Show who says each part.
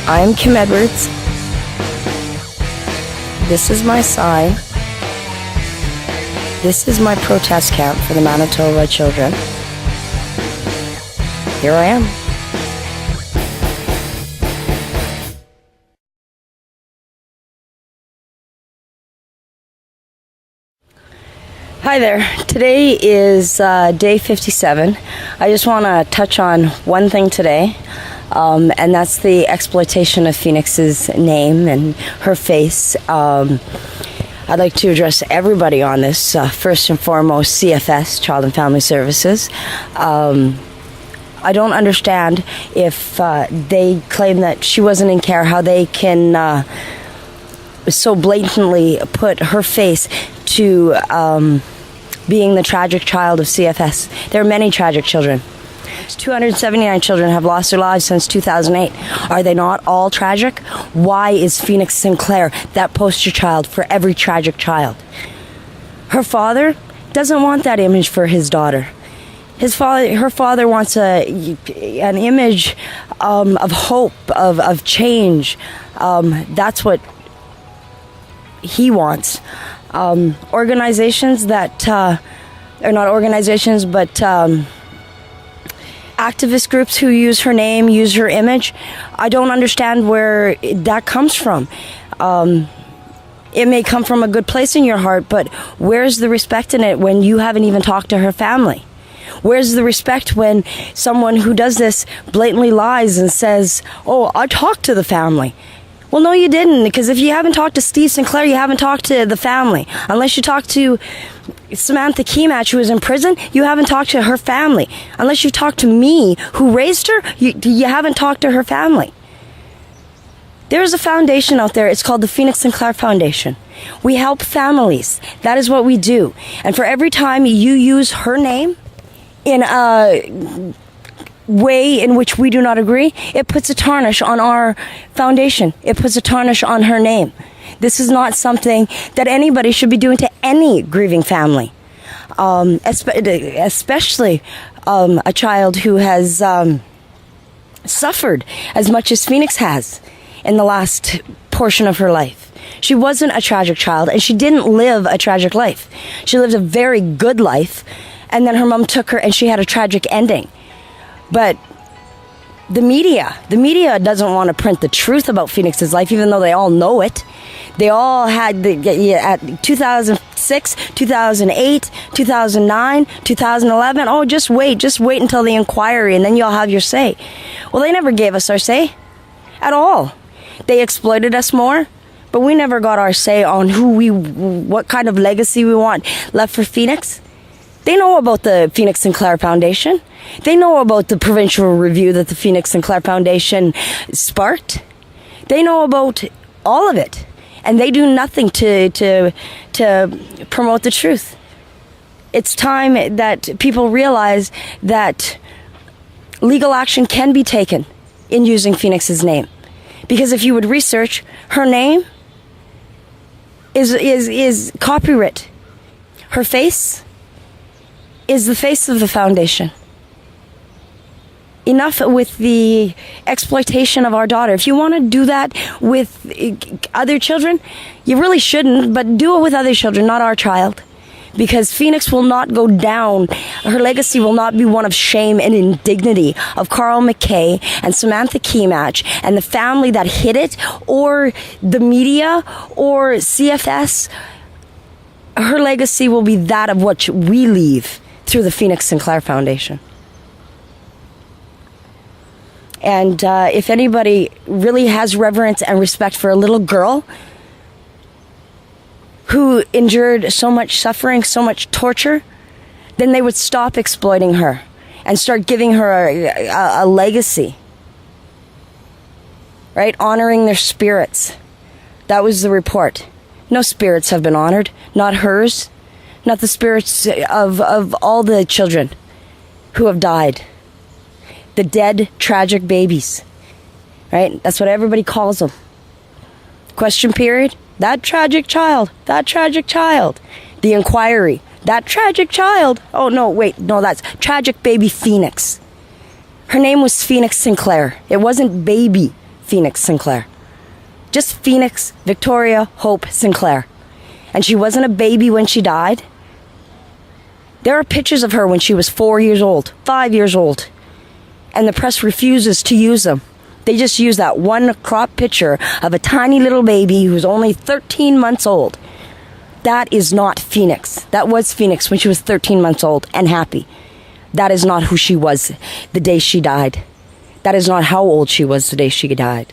Speaker 1: I'm Kim Edwards. This is my sign. This is my protest camp for the Manitoba children. Here I am. Hi there. Today is day 57. I just want to touch on one thing today, and that's the exploitation of Phoenix's name and her face. I'd like to address everybody on this. First and foremost, CFS, Child and Family Services. I don't understand if they claim that she wasn't in care, how they can so blatantly put her face to being the tragic child of CFS. There are many tragic children. 279 children have lost their lives since 2008. Are they not all tragic? Why is Phoenix Sinclair that poster child for every tragic child? Her father doesn't want that image for his daughter. Her father wants an image of hope, of change. That's what he wants. Organizations that, or not organizations, but activist groups who use her name, use her image, I don't understand where that comes from. It may come from a good place in your heart, but where's the respect in it when you haven't even talked to her family? Where's the respect when someone who does this blatantly lies and says, oh, I talked to the family? Well, no, you didn't, because if you haven't talked to Steve Sinclair, you haven't talked to the family. Unless you talked to Samantha Kematch, who was in prison, you haven't talked to her family. Unless you talked to me, who raised her, you haven't talked to her family. There's a foundation out there. It's called the Phoenix Sinclair Foundation. We help families. That is what we do. And for every time you use her name in a way in which we do not agree, it puts a tarnish on our foundation. It puts a tarnish on her name. This is not something that anybody should be doing to any grieving family, especially a child who has suffered as much as Phoenix has in the last portion of her life. She wasn't a tragic child, and she didn't live a tragic life. She lived a very good life, and then her mom took her and she had a tragic ending. But the media doesn't want to print the truth about Phoenix's life, even though they all know it. They all had at 2006, 2008, 2009, 2011. Oh, just wait until the inquiry, and then you'll have your say. Well, they never gave us our say at all. They exploited us more, but we never got our say on what kind of legacy we want left for Phoenix. They know about the Phoenix Sinclair Foundation. They know about the provincial review that the Phoenix Sinclair Foundation sparked. They know about all of it. And they do nothing to promote the truth. It's time that people realize that legal action can be taken in using Phoenix's name. Because if you would research, her name is copyright. Her face is the face of the foundation. Enough with the exploitation of our daughter. If you want to do that with other children, you really shouldn't, but do it with other children, not our child. Because Phoenix will not go down. Her legacy will not be one of shame and indignity of Carl McKay and Samantha Kematch and the family that hid it, or the media, or CFS. Her legacy will be that of what we leave through the Phoenix Sinclair Foundation. And if anybody really has reverence and respect for a little girl who endured so much suffering, so much torture, then they would stop exploiting her and start giving her a legacy, right? Honoring their spirits. That was the report. No spirits have been honored, not hers, not the spirits of all the children who have died. The dead, tragic babies, right? That's what everybody calls them. Question period, that tragic child. The inquiry, that tragic child. Oh, no, wait, no, that's tragic baby Phoenix. Her name was Phoenix Sinclair. It wasn't baby Phoenix Sinclair. Just Phoenix Victoria Hope Sinclair. And she wasn't a baby when she died. There are pictures of her when she was 4 years old, 5 years old. And the press refuses to use them. They just use that one crop picture of a tiny little baby who's only 13 months old. That is not Phoenix. That was Phoenix when she was 13 months old and happy. That is not who she was the day she died. That is not how old she was the day she died.